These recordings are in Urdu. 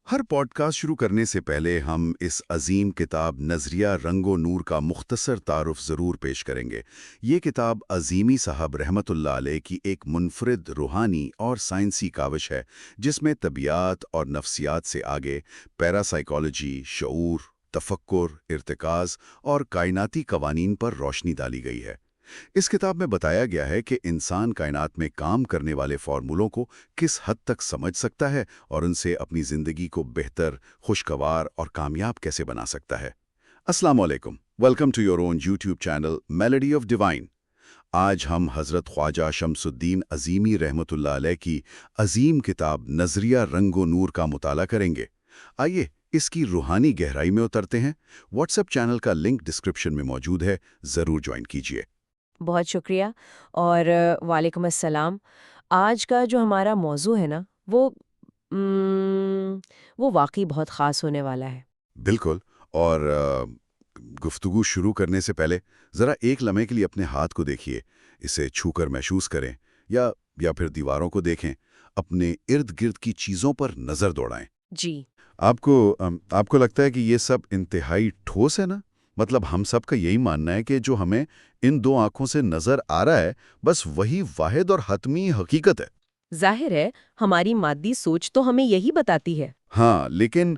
ہر پوڈ کاسٹ شروع کرنے سے پہلے ہم اس عظیم کتاب نظریہ رنگ و نور کا مختصر تعارف ضرور پیش کریں گے۔ یہ کتاب عظیمی صاحب رحمت اللہ علیہ کی ایک منفرد روحانی اور سائنسی کاوش ہے، جس میں طبیعت اور نفسیات سے آگے پیراسائیکالوجی، شعور، تفکر، ارتکاز اور کائناتی قوانین پر روشنی ڈالی گئی ہے۔ اس کتاب میں بتایا گیا ہے کہ انسان کائنات میں کام کرنے والے فارمولوں کو کس حد تک سمجھ سکتا ہے اور ان سے اپنی زندگی کو بہتر، خوشگوار اور کامیاب کیسے بنا سکتا ہے۔ السلام علیکم، welcome to your own YouTube channel Melody of Divine. آج ہم حضرت خواجہ شمس الدین عظیمی رحمت اللہ علیہ کی عظیم کتاب نظریہ رنگ و نور کا مطالعہ کریں گے۔ آئیے اس کی روحانی گہرائی میں اترتے ہیں۔ واٹس ایپ چینل کا لنک ڈسکرپشن میں موجود ہے، ضرور جوائن کیجیے۔ بہت شکریہ اور وعلیکم السلام۔ آج کا جو ہمارا موضوع ہے نا وہ واقعی بہت خاص ہونے والا ہے۔ بالکل، اور گفتگو شروع کرنے سے پہلے ذرا ایک لمحے کے لیے اپنے ہاتھ کو دیکھیے، اسے چھو کر محسوس کریں یا پھر دیواروں کو دیکھیں، اپنے ارد گرد کی چیزوں پر نظر دوڑائیں۔ جی، آپ کو لگتا ہے کہ یہ سب انتہائی ٹھوس ہے نا؟ مطلب ہم سب کا یہی ماننا ہے کہ جو ہمیں ان دو آنکھوں سے نظر آ رہا ہے بس وہی واحد اور حتمی حقیقت ہے۔ ظاہر ہے ہماری مادی سوچ تو ہمیں یہی بتاتی ہے۔ ہاں، لیکن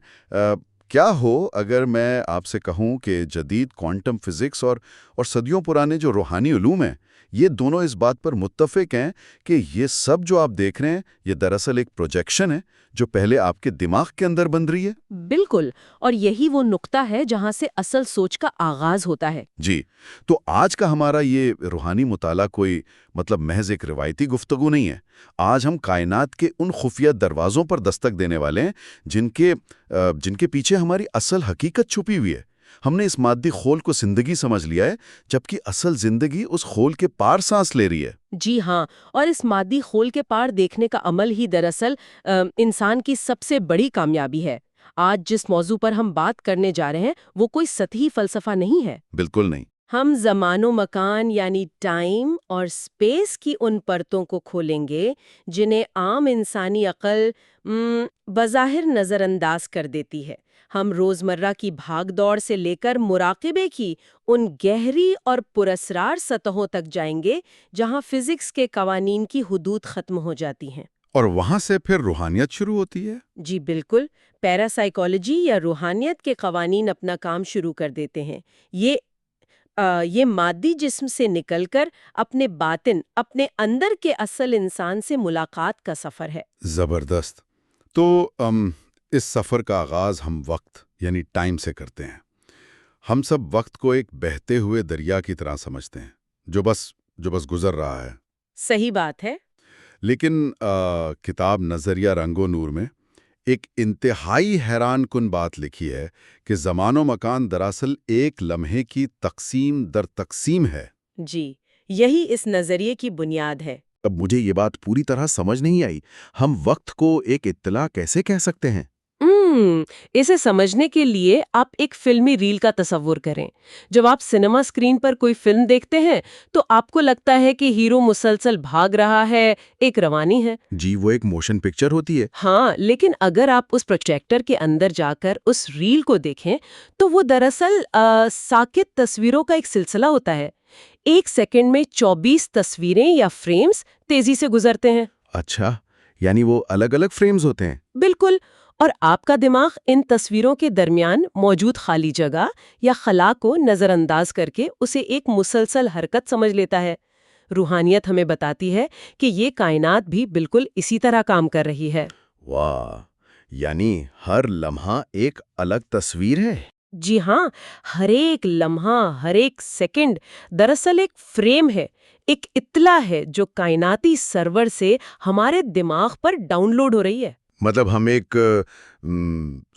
کیا ہو اگر میں آپ سے کہوں کہ جدید کوانٹم فزکس اور صدیوں پرانے جو روحانی علوم ہیں، یہ دونوں اس بات پر متفق ہیں کہ یہ سب جو آپ دیکھ رہے ہیں یہ دراصل ایک پروجیکشن ہے جو پہلے آپ کے دماغ کے اندر بن رہی ہے؟ بالکل، اور یہی وہ نقطہ ہے جہاں سے اصل سوچ کا آغاز ہوتا ہے۔ جی، تو آج کا ہمارا یہ روحانی مطالعہ کوئی محض ایک روایتی گفتگو نہیں ہے۔ آج ہم کائنات کے ان خفیہ دروازوں پر دستک دینے والے ہیں جن کے پیچھے ہماری اصل حقیقت چھپی ہوئی ہے۔ ہم نے اس مادی خول کو زندگی سمجھ لیا ہے، جبکہ اصل زندگی اس خول کے پار سانس لے رہی ہے۔ جی ہاں، اور اس مادی خول کے پار دیکھنے کا عمل ہی دراصل انسان کی سب سے بڑی کامیابی ہے۔ آج جس موضوع پر ہم بات کرنے جا رہے ہیں وہ کوئی سطحی فلسفہ نہیں ہے۔ بالکل نہیں۔ ہم زمان و مکان یعنی ٹائم اور اسپیس کی ان پرتوں کو کھولیں گے جنہیں عام انسانی عقل بظاہر نظر انداز کر دیتی ہے۔ ہم روزمرہ کی بھاگ دوڑ سے لے کر مراقبے کی ان گہری اور پراسرار سطحوں تک جائیں گے جہاں فزکس کے قوانین کی حدود ختم ہو جاتی ہیں۔ اور وہاں سے پھر روحانیت شروع ہوتی ہے؟ جی بالکل، پیراسائیکالوجی یا روحانیت کے قوانین اپنا کام شروع کر دیتے ہیں۔ یہ مادی جسم سے نکل کر اپنے باطن، اپنے اندر کے اصل انسان سے ملاقات کا سفر ہے۔ زبردست۔ تو اس سفر کا آغاز ہم وقت یعنی ٹائم سے کرتے ہیں۔ ہم سب وقت کو ایک بہتے ہوئے دریا کی طرح سمجھتے ہیں جو بس گزر رہا ہے۔ صحیح بات ہے۔ لیکن کتاب نظریہ رنگ و نور میں ایک انتہائی حیران کن بات لکھی ہے کہ زمان و مکان دراصل ایک لمحے کی تقسیم در تقسیم ہے۔ جی، یہی اس نظریے کی بنیاد ہے۔ اب مجھے یہ بات پوری طرح سمجھ نہیں آئی، ہم وقت کو ایک اطلاع کیسے کہہ سکتے ہیں؟ اسے سمجھنے کے لیے آپ ایک فلمی ریل کا تصور کریں۔ جب آپ سنیما اسکرین پر کوئی فلم دیکھتے ہیں تو آپ کو لگتا ہے کہ ہیرو مسلسل بھاگ رہا ہے، ایک روانی ہے۔ جی، وہ ایک موشن پکچر ہوتی ہے۔ ہاں، لیکن اگر آپ اس پروجیکٹر کے اندر جا کر اس ریل کو دیکھیں تو وہ دراصل ساکت تصویروں کا ایک سلسلہ ہوتا ہے۔ ایک سیکنڈ میں 24 تصویریں یا فریمز تیزی سے گزرتے ہیں۔ اچھا، یعنی وہ الگ الگ فریمز ہوتے ہیں؟ بالکل، اور آپ کا دماغ ان تصویروں کے درمیان موجود خالی جگہ یا خلا کو نظر انداز کر کے اسے ایک مسلسل حرکت سمجھ لیتا ہے۔ روحانیت ہمیں بتاتی ہے کہ یہ کائنات بھی بالکل اسی طرح کام کر رہی ہے۔ واہ، یعنی ہر لمحہ ایک الگ تصویر ہے؟ جی ہاں، ہر ایک لمحہ، ہر ایک سیکنڈ دراصل ایک فریم ہے، ایک اطلاع ہے جو کائناتی سرور سے ہمارے دماغ پر ڈاؤن لوڈ ہو رہی ہے۔ مطلب ہم ایک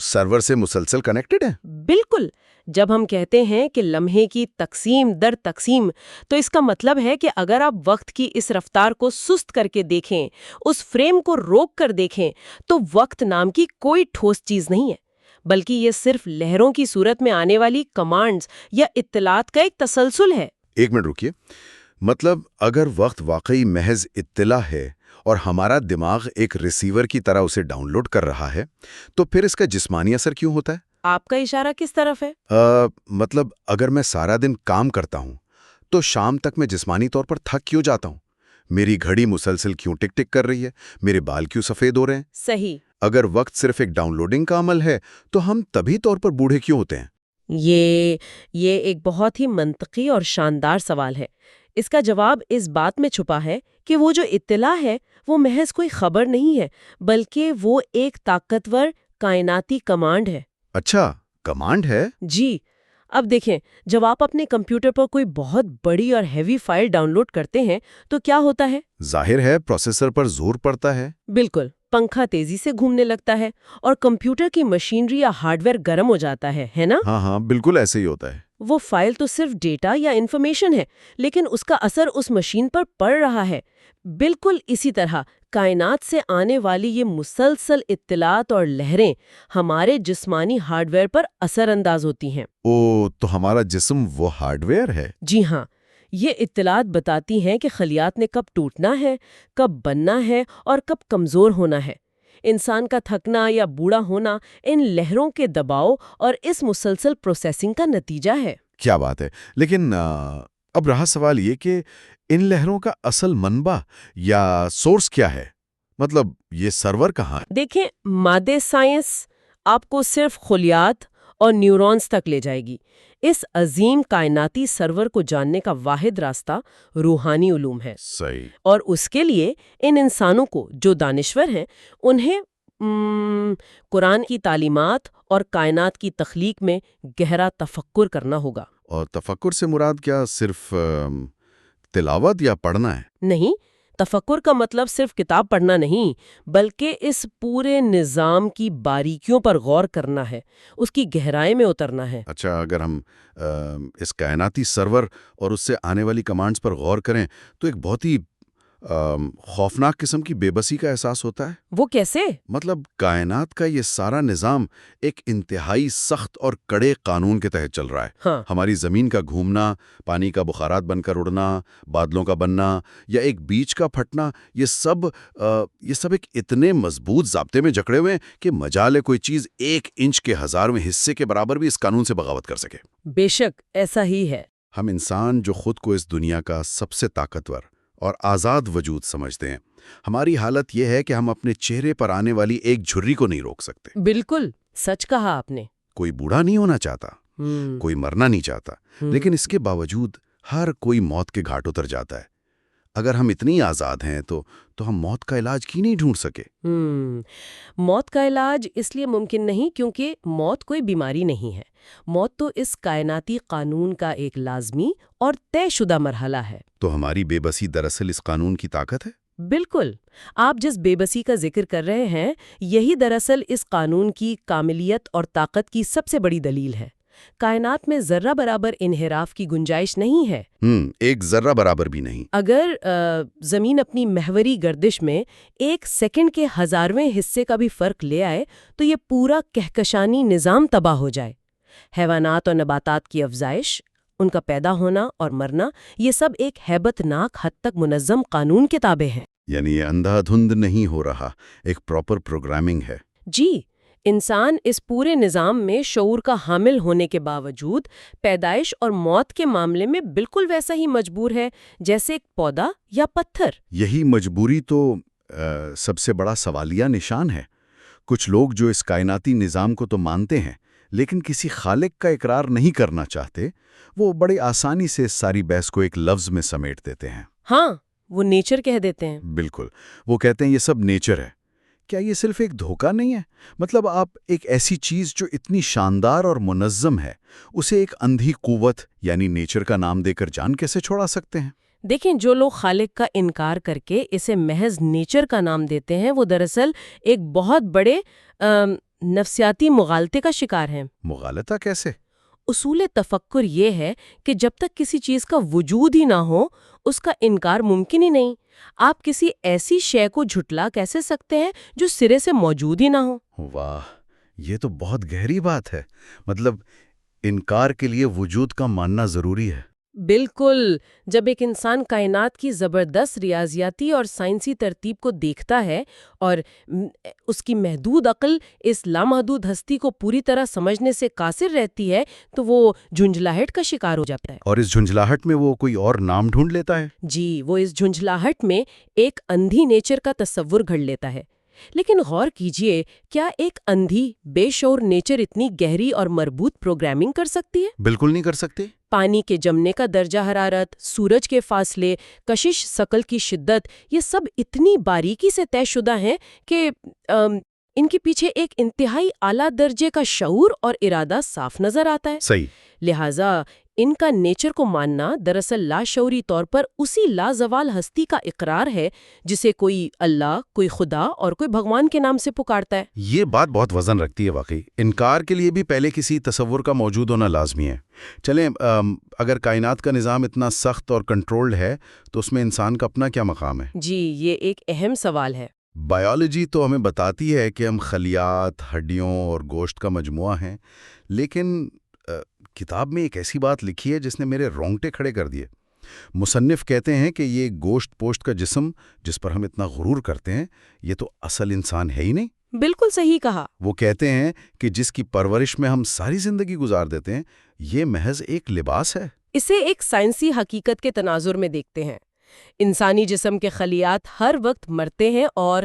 سرور سے مسلسل کنیکٹڈ ہیں؟ بالکل، جب ہم کہتے ہیں کہ لمحے کی تقسیم در تقسیم تو اس کا مطلب ہے کہ اگر آپ وقت کی اس رفتار کو سست کر کے دیکھیں، اس فریم کو روک کر دیکھیں تو وقت نام کی کوئی ٹھوس چیز نہیں ہے، بلکہ یہ صرف لہروں کی صورت میں آنے والی کمانڈز یا اطلاعات کا ایک تسلسل ہے۔ ایک منٹ رکیے، مطلب اگر وقت واقعی محض اطلاع ہے اور ہمارا دماغ ایک ریسیور کی طرح اسے ڈاؤن لوڈ کر رہا ہے، تو پھر اس کا جسمانی اثر کیوں ہوتا ہے؟ آپ کا اشارہ کس طرف ہے؟ مطلب اگر میں سارا دن کام کرتا ہوں تو شام تک میں جسمانی طور پر تھک کیوں جاتا ہوں؟ میری گھڑی مسلسل کیوں ٹک ٹک کر رہی ہے؟ میرے بال کیوں سفید ہو رہے ہیں؟ صحیح۔ اگر وقت صرف ایک ڈاؤن لوڈنگ کا عمل ہے تو ہم طبی طور پر بوڑھے کیوں ہوتے ہیں؟ یہ ایک بہت ہی منطقی اور شاندار سوال ہے۔ اس کا جواب اس بات میں چھپا ہے کہ وہ جو اطلاع ہے وہ محض کوئی خبر نہیں ہے، بلکہ وہ ایک طاقتور کائناتی کمانڈ ہے۔ اچھا، کمانڈ ہے؟ جی، اب دیکھیں، جب آپ اپنے کمپیوٹر پر کوئی بہت بڑی اور ہیوی فائل ڈاؤن لوڈ کرتے ہیں تو کیا ہوتا ہے؟ ظاہر ہے پروسیسر پر زور پڑتا ہے۔ بالکل، پنکھا تیزی سے گھومنے لگتا ہے اور کمپیوٹر کی مشینری یا ہارڈ ویئر گرم ہو جاتا ہے نا؟ ہاں، بالکل ایسے ہی ہوتا ہے۔ وہ فائل تو صرف ڈیٹا یا انفارمیشن ہے، لیکن اس کا اثر اس مشین پر پڑ رہا ہے۔ بالکل اسی طرح کائنات سے آنے والی یہ مسلسل اطلاعات اور لہریں ہمارے جسمانی ہارڈ ویئر پر اثر انداز ہوتی ہیں۔ تو ہمارا جسم وہ ہارڈ ویئر ہے؟ جی ہاں، یہ اطلاعات بتاتی ہیں کہ خلیات نے کب ٹوٹنا ہے، کب بننا ہے اور کب کمزور ہونا ہے۔ انسان کا تھکنا یا بوڑھا ہونا ان لہروں کے دباؤ اور اس مسلسل پروسیسنگ کا نتیجہ ہے۔ کیا بات ہے! لیکن اب رہا سوال یہ کہ ان لہروں کا اصل منبع یا سورس کیا ہے؟ مطلب یہ سرور کہاں ہے؟ دیکھیں، مادے سائنس آپ کو صرف خلیات اور نیورونز تک لے جائے گی۔ اس عظیم کائناتی سرور کو جاننے کا واحد راستہ روحانی علوم ہے۔ صحیح۔ اور اس کے لیے ان انسانوں کو جو دانشور ہیں انہیں قرآن کی تعلیمات اور کائنات کی تخلیق میں گہرا تفکر کرنا ہوگا۔ اور تفکر سے مراد کیا صرف تلاوت یا پڑھنا ہے؟ نہیں، تفکر کا مطلب صرف کتاب پڑھنا نہیں، بلکہ اس پورے نظام کی باریکیوں پر غور کرنا ہے، اس کی گہرائی میں اترنا ہے۔ اچھا، اگر ہم اس کائناتی سرور اور اس سے آنے والی کمانڈز پر غور کریں تو ایک بہت ہی خوفناک قسم کی بے بسی کا احساس ہوتا ہے۔ وہ کیسے؟ مطلب کائنات کا یہ سارا نظام ایک انتہائی سخت اور کڑے قانون کے تحت چل رہا ہے۔ ہاں، ہماری زمین کا گھومنا، پانی کا بخارات بن کر اڑنا، بادلوں کا بننا یا ایک بیج کا پھٹنا، یہ سب ایک اتنے مضبوط ضابطے میں جکڑے ہوئے ہیں کہ مجال ہے کوئی چیز 1 انچ کے 1000ویں حصے کے برابر بھی اس قانون سے بغاوت کر سکے۔ بے شک ایسا ہی ہے۔ ہم انسان جو خود کو اس دنیا کا سب سے طاقتور اور آزاد وجود سمجھتے ہیں، ہماری حالت یہ ہے کہ ہم اپنے چہرے پر آنے والی ایک جھری کو نہیں روک سکتے۔ بالکل سچ کہا آپ نے۔ کوئی بوڑھا نہیں ہونا چاہتا، کوئی مرنا نہیں چاہتا، لیکن اس کے باوجود ہر کوئی موت کے گھاٹ اتر جاتا ہے۔ اگر ہم اتنی آزاد ہیں تو ہم موت کا علاج کیوں نہیں ڈھونڈ سکے؟ موت کا علاج اس لیے ممکن نہیں کیونکہ موت کوئی بیماری نہیں ہے۔ موت تو اس کائناتی قانون کا ایک لازمی اور طے شدہ مرحلہ ہے۔ تو ہماری بے بسی دراصل اس قانون کی طاقت ہے؟ بالکل، آپ جس بے بسی کا ذکر کر رہے ہیں یہی دراصل اس قانون کی کاملیت اور طاقت کی سب سے بڑی دلیل ہے۔ کائنات میں ذرہ برابر انحراف کی گنجائش نہیں ہے۔ ایک ذرہ برابر بھی نہیں۔ اگر زمین اپنی محوری گردش میں 1 سیکنڈ کے 1000ویں حصے کا بھی فرق لے آئے تو یہ پورا کہکشانی نظام تباہ ہو جائے۔ حیوانات اور نباتات کی افزائش، ان کا پیدا ہونا اور مرنا، یہ سب ایک ہیبت ناک حد تک منظم قانون کے تابع ہیں۔ یعنی یہ اندھا دھند نہیں ہو رہا، ایک پراپر پروگرامنگ ہے۔ جی، انسان اس پورے نظام میں شعور کا حامل ہونے کے باوجود پیدائش اور موت کے معاملے میں بالکل ویسا ہی مجبور ہے جیسے ایک پودا یا پتھر۔ یہی مجبوری تو سب سے بڑا سوالیہ نشان ہے۔ کچھ لوگ جو اس کائناتی نظام کو تو مانتے ہیں لیکن کسی خالق کا اقرار نہیں کرنا چاہتے، وہ بڑے آسانی سے ساری بحث کو ایک لفظ میں سمیٹ دیتے ہیں۔ ہاں، وہ نیچر کہہ دیتے ہیں۔ بالکل، وہ کہتے ہیں یہ سب نیچر ہے۔ کیا یہ صرف ایک دھوکہ نہیں ہے؟ مطلب آپ ایک ایسی چیز جو اتنی شاندار اور منظم ہے اسے ایک اندھی قوت یعنی نیچر کا نام دے کر جان کیسے چھوڑا سکتے ہیں؟ دیکھیں، جو لوگ خالق کا انکار کر کے اسے محض نیچر کا نام دیتے ہیں وہ دراصل ایک بہت بڑے نفسیاتی مغالطے کا شکار ہیں۔ مغالطہ کیسے؟ اصول تفکر یہ ہے کہ جب تک کسی چیز کا وجود ہی نہ ہو اس کا انکار ممکن ہی نہیں۔ آپ کسی ایسی شے کو جھٹلا کیسے سکتے ہیں جو سرے سے موجود ہی نہ ہو؟ واہ، یہ تو بہت گہری بات ہے۔ مطلب انکار کے لیے وجود کا ماننا ضروری ہے۔ بالکل، جب ایک انسان کائنات کی زبردست ریاضیاتی اور سائنسی ترتیب کو دیکھتا ہے اور م، اس کی محدود عقل اس لامحدود ہستی کو پوری طرح سمجھنے سے قاصر رہتی ہے تو وہ جھنجھلاہٹ کا شکار ہو جاتا ہے۔ اور اس جھنجھلاہٹ میں وہ کوئی اور نام ڈھونڈ لیتا ہے؟ جی، وہ اس جھنجھلاہٹ میں ایک اندھی نیچر کا تصور گھڑ لیتا ہے۔ لیکن غور کیجئے، کیا ایک اندھی بے شعور نیچر اتنی گہری اور مربوط پروگرامنگ کر سکتی ہے؟ بالکل نہیں کر سکتے۔ پانی کے جمنے کا درجہ حرارت، سورج کے فاصلے، کشش ثقل کی شدت، یہ سب اتنی باریکی سے طے شدہ ہیں کہ ان کے پیچھے ایک انتہائی اعلیٰ درجے کا شعور اور ارادہ صاف نظر آتا ہے۔ صحیح۔ لہٰذا ان کا نیچر کو ماننا دراصل لاشعوری طور پر اسی لازوال ہستی کا اقرار ہے جسے کوئی اللہ، کوئی خدا اور کوئی بھگوان کے نام سے پکارتا ہے۔ یہ بات بہت وزن رکھتی ہے واقعی۔ انکار کے لیے بھی پہلے کسی تصور کا موجود ہونا لازمی ہے۔ چلیں، اگر کائنات کا نظام اتنا سخت اور کنٹرولڈ ہے تو اس میں انسان کا اپنا کیا مقام ہے؟ جی، یہ ایک اہم سوال ہے۔ بائیولوجی تو ہمیں بتاتی ہے کہ ہم خلیات، ہڈیوں اور گوشت کا مجموعہ ہیں، لیکن کتاب میں ایک ایسی بات لکھی ہے جس نے میرے رونگٹے کھڑے کر دیے۔ مصنف کہتے ہیں کہ یہ گوشت پوشت کا جسم جس پر ہم اتنا غرور کرتے ہیں، یہ تو اصل انسان ہے ہی نہیں۔ بالکل صحیح کہا۔ وہ کہتے ہیں کہ جس کی پرورش میں ہم ساری زندگی گزار دیتے ہیں، یہ محض ایک لباس ہے۔ اسے ایک سائنسی حقیقت کے تناظر میں دیکھتے ہیں۔ انسانی جسم کے خلیات ہر وقت مرتے ہیں اور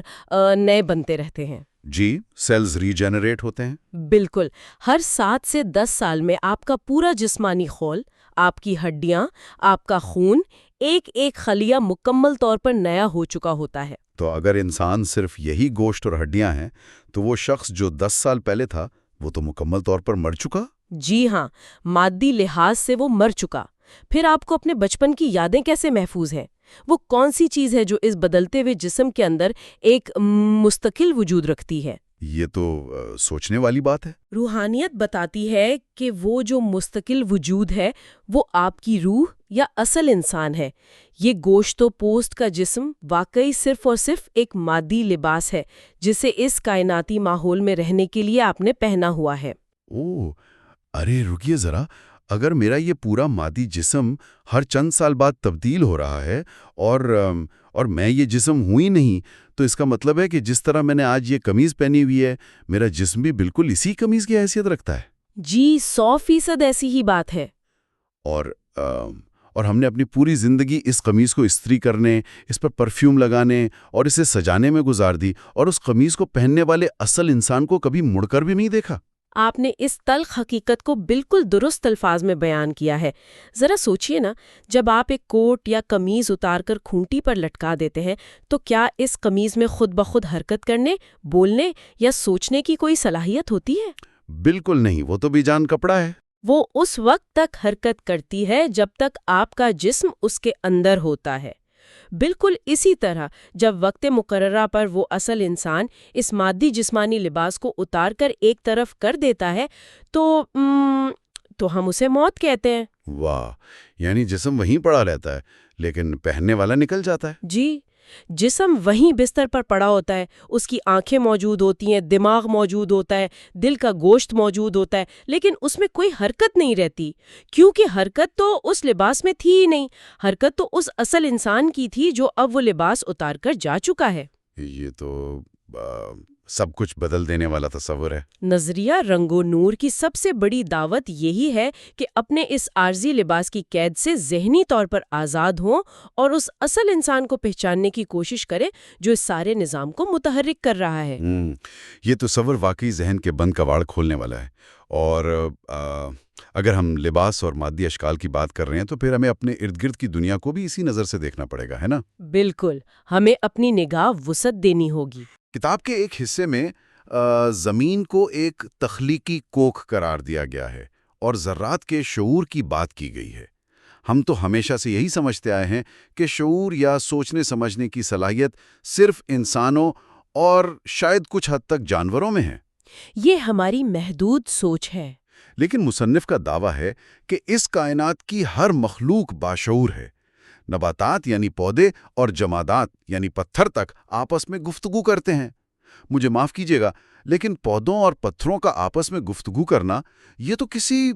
نئے بنتے رہتے ہیں۔ جی، سیلز ری جنریٹ ہوتے ہیں۔ بالکل، ہر 7 سے 10 سال میں آپ کا پورا جسمانی خول، آپ کی ہڈیاں، آپ کا خون، ایک ایک خلیہ مکمل طور پر نیا ہو چکا ہوتا ہے۔ تو اگر انسان صرف یہی گوشت اور ہڈیاں ہیں تو وہ شخص جو 10 سال پہلے تھا وہ تو مکمل طور پر مر چکا۔ جی ہاں، مادی لحاظ سے وہ مر چکا۔ پھر آپ کو اپنے بچپن کی یادیں کیسے محفوظ ہیں؟ وہ کون سی چیز ہے جو اس بدلتے ہوئے جسم کے اندر ایک مستقل وجود رکھتی ہے؟ یہ تو سوچنے والی بات ہے۔ روحانیت بتاتی ہے کہ وہ جو مستقل وجود ہے وہ آپ کی روح یا اصل انسان ہے۔ یہ گوشت و پوست کا جسم واقعی صرف اور صرف ایک مادی لباس ہے جسے اس کائناتی ماحول میں رہنے کے لیے آپ نے پہنا ہوا ہے۔ اوہ، ارے رکیے ذرا، اگر میرا یہ پورا مادی جسم ہر چند سال بعد تبدیل ہو رہا ہے اور میں یہ جسم ہوں ہی نہیں، تو اس کا مطلب ہے کہ جس طرح میں نے آج یہ قمیض پہنی ہوئی ہے، میرا جسم بھی بالکل اسی قمیض کی حیثیت رکھتا ہے۔ جی، 100% ایسی ہی بات ہے۔ اور ہم نے اپنی پوری زندگی اس قمیض کو استری کرنے، اس پر پرفیوم لگانے اور اسے سجانے میں گزار دی، اور اس قمیض کو پہننے والے اصل انسان کو کبھی مڑ کر بھی نہیں دیکھا۔ آپ نے اس تلخ حقیقت کو بالکل درست الفاظ میں بیان کیا ہے۔ ذرا سوچئے نا، جب آپ ایک کوٹ یا قمیض اتار کر کھونٹی پر لٹکا دیتے ہیں تو کیا اس قمیض میں خود بخود حرکت کرنے، بولنے یا سوچنے کی کوئی صلاحیت ہوتی ہے؟ بالکل نہیں، وہ تو بے جان کپڑا ہے۔ وہ اس وقت تک حرکت کرتی ہے جب تک آپ کا جسم اس کے اندر ہوتا ہے۔ بالکل اسی طرح جب وقت مقررہ پر وہ اصل انسان اس مادی جسمانی لباس کو اتار کر ایک طرف کر دیتا ہے تو ہم اسے موت کہتے ہیں۔ واہ، یعنی جسم وہیں پڑا رہتا ہے لیکن پہننے والا نکل جاتا ہے۔ جی، جسم وہیں بستر پر پڑا ہوتا ہے، اس کی آنکھیں موجود ہوتی ہیں، دماغ موجود ہوتا ہے، دل کا گوشت موجود ہوتا ہے، لیکن اس میں کوئی حرکت نہیں رہتی، کیونکہ حرکت تو اس لباس میں تھی ہی نہیں۔ حرکت تو اس اصل انسان کی تھی جو اب وہ لباس اتار کر جا چکا ہے۔ یہ تو سب کچھ بدل دینے والا تصور ہے۔ نظریہ رنگ و نور کی سب سے بڑی دعوت یہی ہے کہ اپنے اس عارضی لباس کی قید سے ذہنی طور پر آزاد ہوں اور اس اصل انسان کو پہچاننے کی کوشش کریں جو اس سارے نظام کو متحرک کر رہا ہے۔ یہ تصور واقعی ذہن کے بند کواڑ کھولنے والا ہے۔ اور اگر ہم لباس اور مادی اشکال کی بات کر رہے ہیں تو پھر ہمیں اپنے ارد گرد کی دنیا کو بھی اسی نظر سے دیکھنا پڑے گا، ہے نا؟ بالکل، ہمیں اپنی نگاہ وسعت دینی ہوگی۔ کتاب کے ایک حصے میں زمین کو ایک تخلیقی کوکھ قرار دیا گیا ہے اور ذرات کے شعور کی بات کی گئی ہے۔ ہم تو ہمیشہ سے یہی سمجھتے آئے ہیں کہ شعور یا سوچنے سمجھنے کی صلاحیت صرف انسانوں اور شاید کچھ حد تک جانوروں میں ہے۔ یہ ہماری محدود سوچ ہے۔ لیکن مصنف کا دعویٰ ہے کہ اس کائنات کی ہر مخلوق باشعور ہے۔ نباتات یعنی پودے اور جمادات یعنی پتھر تک آپس میں گفتگو کرتے ہیں۔ مجھے معاف کیجیے گا، لیکن پودوں اور پتھروں کا آپس میں گفتگو کرنا یہ تو کسی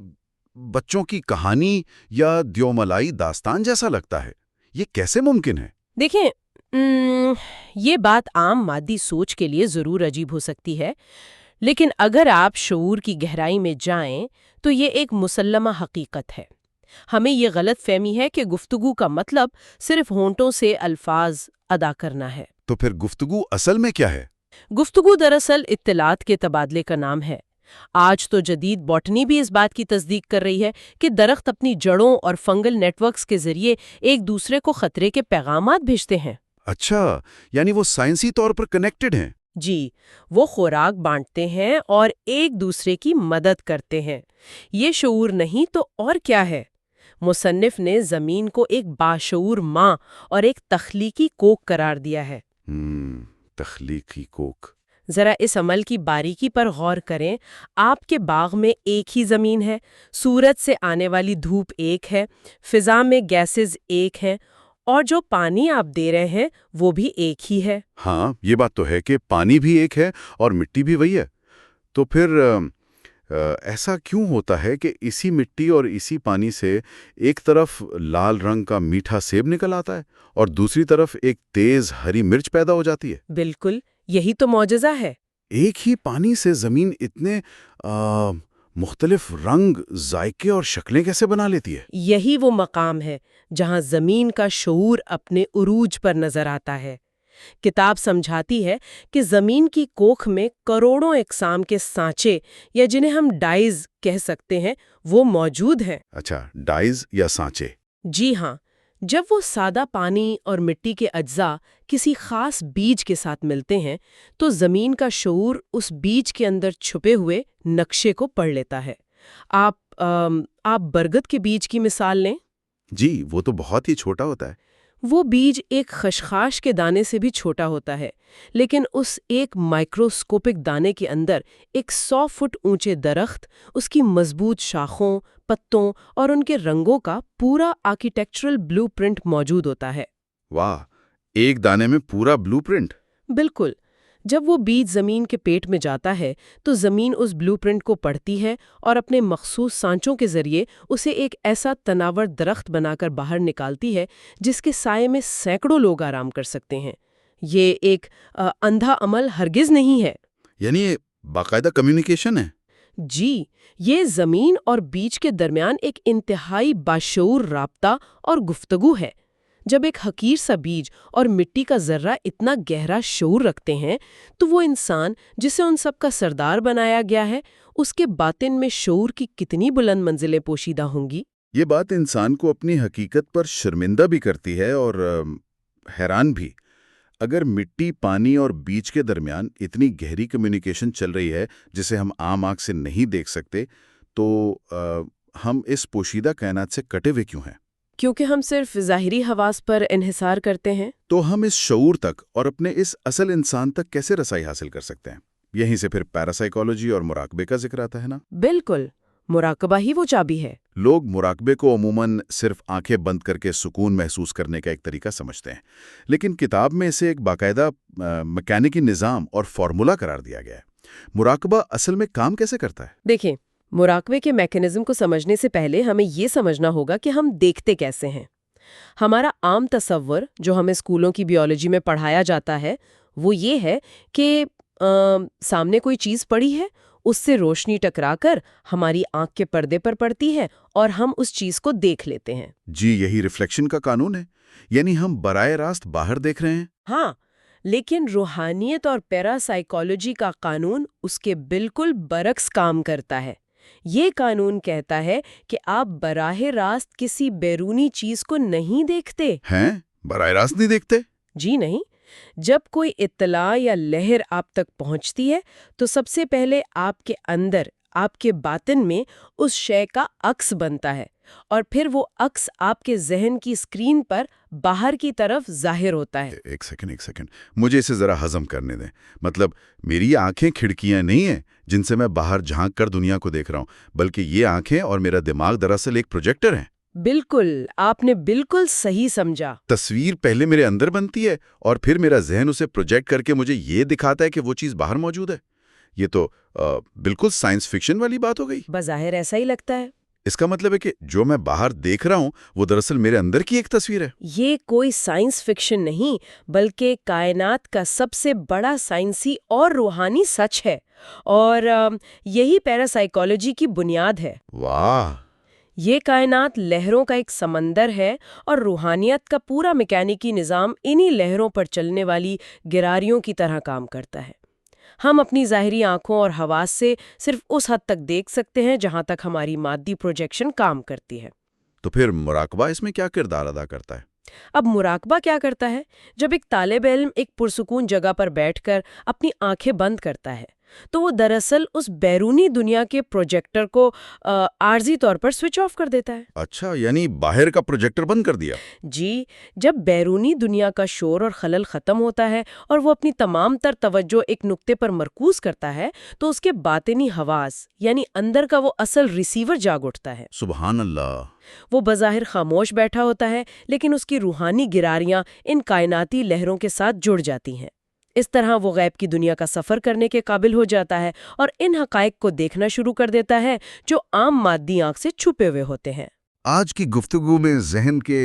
بچوں کی کہانی یا دیوملائی داستان جیسا لگتا ہے. یہ کیسے ممکن ہے؟ دیکھیں، یہ بات عام مادی سوچ کے لیے ضرور عجیب ہو سکتی ہے، لیکن اگر آپ شعور کی گہرائی میں جائیں تو یہ ایک مسلمہ حقیقت ہے. ہمیں یہ غلط فہمی ہے کہ گفتگو کا مطلب صرف ہونٹوں سے الفاظ ادا کرنا ہے. تو پھر گفتگو اصل میں کیا ہے؟ گفتگو دراصل اطلاعات کے تبادلے کا نام ہے. آج تو جدید باٹنی بھی اس بات کی تصدیق کر رہی ہے کہ درخت اپنی جڑوں اور فنگل نیٹ ورکس کے ذریعے ایک دوسرے کو خطرے کے پیغامات بھیجتے ہیں. اچھا، یعنی وہ سائنسی طور پر کنیکٹڈ ہیں؟ جی، وہ خوراک بانٹتے ہیں اور ایک دوسرے کی مدد کرتے ہیں. یہ شعور نہیں تو اور کیا ہے؟ مصنف نے زمین کو ایک باشعور ماں اور ایک تخلیقی کوک قرار دیا ہے. تخلیقی کوک. ذرا اس عمل کی باریکی پر غور کریں. آپ کے باغ میں ایک ہی زمین ہے، سورج سے آنے والی دھوپ ایک ہے، فضا میں گیسز ایک ہیں، اور جو پانی آپ دے رہے ہیں وہ بھی ایک ہی ہے. ہاں، یہ بات تو ہے کہ پانی بھی ایک ہے اور مٹی بھی وہی ہے. تو پھر ایسا کیوں ہوتا ہے کہ اسی مٹی اور اسی پانی سے ایک طرف لال رنگ کا میٹھا سیب نکل آتا ہے اور دوسری طرف ایک تیز ہری مرچ پیدا ہو جاتی ہے؟ بالکل، یہی تو معجزہ ہے. ایک ہی پانی سے زمین اتنے مختلف رنگ، ذائقے اور شکلیں کیسے بنا لیتی ہے؟ یہی وہ مقام ہے جہاں زمین کا شعور اپنے عروج پر نظر آتا ہے. کتاب سمجھاتی ہے کہ زمین کی کوکھ میں کروڑوں اقسام کے سانچے، یا جنہیں ہم ڈائز کہہ سکتے ہیں، وہ موجود ہیں. اچھا، ڈائز یا سانچے؟ جی ہاں. جب وہ سادہ پانی اور مٹی کے اجزاء کسی خاص بیج کے ساتھ ملتے ہیں تو زمین کا شعور اس بیج کے اندر چھپے ہوئے نقشے کو پڑھ لیتا ہے. آپ برگد کے بیج کی مثال لیں. جی، وہ تو بہت ہی چھوٹا ہوتا ہے. وہ بیج ایک خشخاش کے دانے سے بھی چھوٹا ہوتا ہے، لیکن اس ایک مائکروسکوپک دانے کے اندر ایک 100 فٹ اونچے درخت، اس کی مضبوط شاخوں، پتوں اور ان کے رنگوں کا پورا آرکیٹیکچرل بلو پرنٹ موجود ہوتا ہے. واہ، ایک دانے میں پورا بلو پرنٹ! بالکل. جب وہ بیج زمین کے پیٹ میں جاتا ہے تو زمین اس بلو پرنٹ کو پڑھتی ہے اور اپنے مخصوص سانچوں کے ذریعے اسے ایک ایسا تناور درخت بنا کر باہر نکالتی ہے جس کے سائے میں سینکڑوں لوگ آرام کر سکتے ہیں. یہ ایک اندھا عمل ہرگز نہیں ہے. یعنی یہ باقاعدہ کمیونیکیشن ہے؟ جی، یہ زمین اور بیج کے درمیان ایک انتہائی باشعور رابطہ اور گفتگو ہے. جب ایک حقیر سا بیج اور مٹی کا ذرہ اتنا گہرا شعور رکھتے ہیں تو وہ انسان جسے ان سب کا سردار بنایا گیا ہے، اس کے باطن میں شعور کی کتنی بلند منزلیں پوشیدہ ہوں گی. یہ بات انسان کو اپنی حقیقت پر شرمندہ بھی کرتی ہے اور حیران بھی. اگر مٹی، پانی اور بیج کے درمیان اتنی گہری کمیونیکیشن چل رہی ہے جسے ہم عام آنکھ سے نہیں دیکھ سکتے، تو ہم اس پوشیدہ کائنات سے کٹے ہوئے کیوں ہیں؟ کیونکہ ہم صرف ظاہری حواس پر انحصار کرتے ہیں. تو ہم اس شعور تک اور اپنے اس اصل انسان تک کیسے رسائی حاصل کر سکتے ہیں؟ یہیں سے پھر پیراسائیکالوجی اور مراقبے کا ذکر آتا ہے نا؟ بالکل، مراقبہ ہی وہ چابی ہے. لوگ مراقبے کو عموماً صرف آنکھیں بند کر کے سکون محسوس کرنے کا ایک طریقہ سمجھتے ہیں، لیکن کتاب میں اسے ایک باقاعدہ میکینکی نظام اور فارمولا قرار دیا گیا ہے. مراقبہ اصل میں کام کیسے کرتا ہے؟ دیکھیں، مراقبے کے میکینزم کو سمجھنے سے پہلے ہمیں یہ سمجھنا ہوگا کہ ہم دیکھتے کیسے ہیں. ہمارا عام تصور جو ہمیں اسکولوں کی بیولوجی میں پڑھایا جاتا ہے وہ یہ ہے کہ سامنے کوئی چیز پڑی ہے، اس سے روشنی ٹکرا کر ہماری آنکھ کے پردے پر پڑتی ہے اور ہم اس چیز کو دیکھ لیتے ہیں. جی، یہی ریفلیکشن کا قانون ہے، یعنی ہم براہ راست باہر دیکھ رہے ہیں. ہاں، لیکن روحانیت اور پیراسائیکالوجی کا قانون اس کے بالکل برعکس کام کرتا ہے. یہ قانون کہتا ہے کہ آپ براہ راست کسی بیرونی چیز کو نہیں دیکھتے. ہیں؟ براہ راست نہیں دیکھتے؟ جی نہیں. جب کوئی اطلاع یا لہر آپ تک پہنچتی ہے تو سب سے پہلے آپ کے اندر، آپ کے باطن میں اس شے کا عکس بنتا ہے، اور پھر وہ عکس آپ کے ذہن کی اسکرین پر باہر کی طرف ظاہر ہوتا ہے. ایک سیکنڈ، مجھے اسے ذرا ہضم کرنے دیں. مطلب میری آنکھیں کھڑکیاں نہیں ہیں جن سے میں باہر جھانک کر دنیا کو دیکھ رہا ہوں، بلکہ یہ آنکھیں اور میرا دماغ دراصل ایک پروجیکٹر ہیں. بالکل، آپ نے بالکل صحیح سمجھا. تصویر پہلے میرے اندر بنتی ہے اور پھر میرا ذہن اسے پروجیکٹ کر کے مجھے یہ دکھاتا ہے کہ وہ چیز باہر موجود ہے. یہ تو بالکل سائنس فکشن والی بات ہو گئی. بظاہر ایسا ہی لگتا ہے. اس کا مطلب ہے کہ جو میں باہر دیکھ رہا ہوں وہ دراصل میرے اندر کی ایک تصویر ہے۔ یہ کوئی سائنس فکشن نہیں، بلکہ کائنات کا سب سے بڑا سائنسی اور روحانی سچ ہے، اور یہی پیراسائیکالوجی کی بنیاد ہے۔ واہ! یہ کائنات لہروں کا ایک سمندر ہے، اور روحانیت کا پورا میکینیکی نظام انہی لہروں پر چلنے والی گراریوں کی طرح کام کرتا ہے۔ ہم اپنی ظاہری آنکھوں اور حواس سے صرف اس حد تک دیکھ سکتے ہیں جہاں تک ہماری مادی پروجیکشن کام کرتی ہے۔ تو پھر مراقبہ اس میں کیا کردار ادا کرتا ہے؟ اب مراقبہ کیا کرتا ہے؟ جب ایک طالب علم ایک پرسکون جگہ پر بیٹھ کر اپنی آنکھیں بند کرتا ہے تو وہ دراصل اس بیرونی دنیا کے پروجیکٹر کو عارضی طور پر سوئچ آف کر دیتا ہے۔ اچھا، یعنی باہر کا پروجیکٹر بند کر دیا؟ جی، جب بیرونی دنیا کا شور اور خلل ختم ہوتا ہے اور وہ اپنی تمام تر توجہ ایک نقطے پر مرکوز کرتا ہے تو اس کے باطنی حواس یعنی اندر کا وہ اصل ریسیور جاگ اٹھتا ہے۔ سبحان اللہ! وہ بظاہر خاموش بیٹھا ہوتا ہے، لیکن اس کی روحانی گراریاں ان کائناتی لہروں کے ساتھ جڑ جاتی ہیں۔ اس طرح وہ غیب کی دنیا کا سفر کرنے کے قابل ہو جاتا ہے اور ان حقائق کو دیکھنا شروع کر دیتا ہے جو عام مادی آنکھ سے چھپے ہوئے ہوتے ہیں۔ آج کی گفتگو میں ذہن کے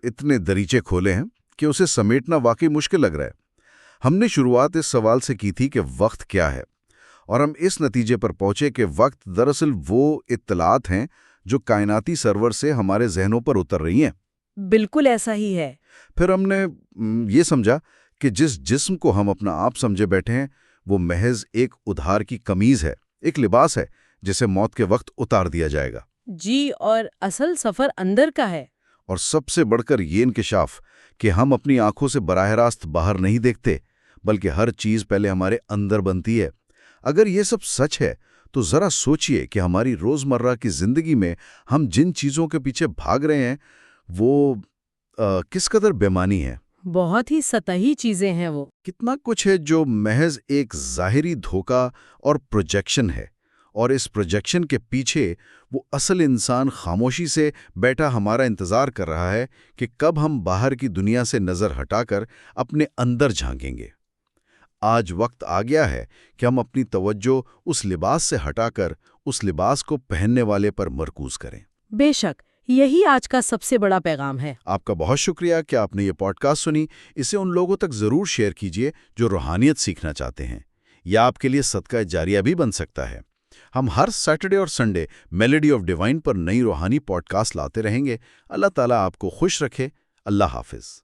اتنے دریچے کھولے ہیں کہ اسے سمیٹنا واقعی مشکل لگ رہا ہے۔ ہم نے شروعات اس سوال سے کی تھی کہ وقت کیا ہے، اور ہم اس نتیجے پر پہنچے کہ وقت دراصل وہ اطلاعات ہیں جو کائناتی سرور سے ہمارے ذہنوں پر اتر رہی ہیں۔ بالکل ایسا ہی ہے۔ پھر ہم نے یہ سمجھا کہ جس جسم کو ہم اپنا آپ سمجھے بیٹھے ہیں وہ محض ایک ادھار کی قمیض ہے، ایک لباس ہے جسے موت کے وقت اتار دیا جائے گا۔ جی، اور اصل سفر اندر کا ہے۔ اور سب سے بڑھ کر یہ انکشاف کہ ہم اپنی آنکھوں سے براہ راست باہر نہیں دیکھتے، بلکہ ہر چیز پہلے ہمارے اندر بنتی ہے۔ اگر یہ سب سچ ہے تو ذرا سوچئے کہ ہماری روزمرہ کی زندگی میں ہم جن چیزوں کے پیچھے بھاگ رہے ہیں وہ کس قدر بے معنی ہے۔ بہت ہی سطحی چیزیں ہیں وہ۔ کتنا کچھ ہے جو محض ایک ظاہری دھوکہ اور پروجیکشن ہے، اور اس پروجیکشن کے پیچھے وہ اصل انسان خاموشی سے بیٹھا ہمارا انتظار کر رہا ہے کہ کب ہم باہر کی دنیا سے نظر ہٹا کر اپنے اندر جھانکیں گے۔ آج وقت آ گیا ہے کہ ہم اپنی توجہ اس لباس سے ہٹا کر اس لباس کو پہننے والے پر مرکوز کریں۔ بے شک، یہی آج کا سب سے بڑا پیغام ہے۔ آپ کا بہت شکریہ کہ آپ نے یہ پوڈ کاسٹ سنی۔ اسے ان لوگوں تک ضرور شیئر کیجیے جو روحانیت سیکھنا چاہتے ہیں۔ یہ آپ کے لیے صدقہ جاریہ بھی بن سکتا ہے۔ ہم ہر سیٹرڈے اور سنڈے میلوڈی آف ڈیوائن پر نئی روحانی پوڈ کاسٹ لاتے رہیں گے۔ اللہ تعالیٰ آپ کو خوش رکھے۔ اللہ حافظ۔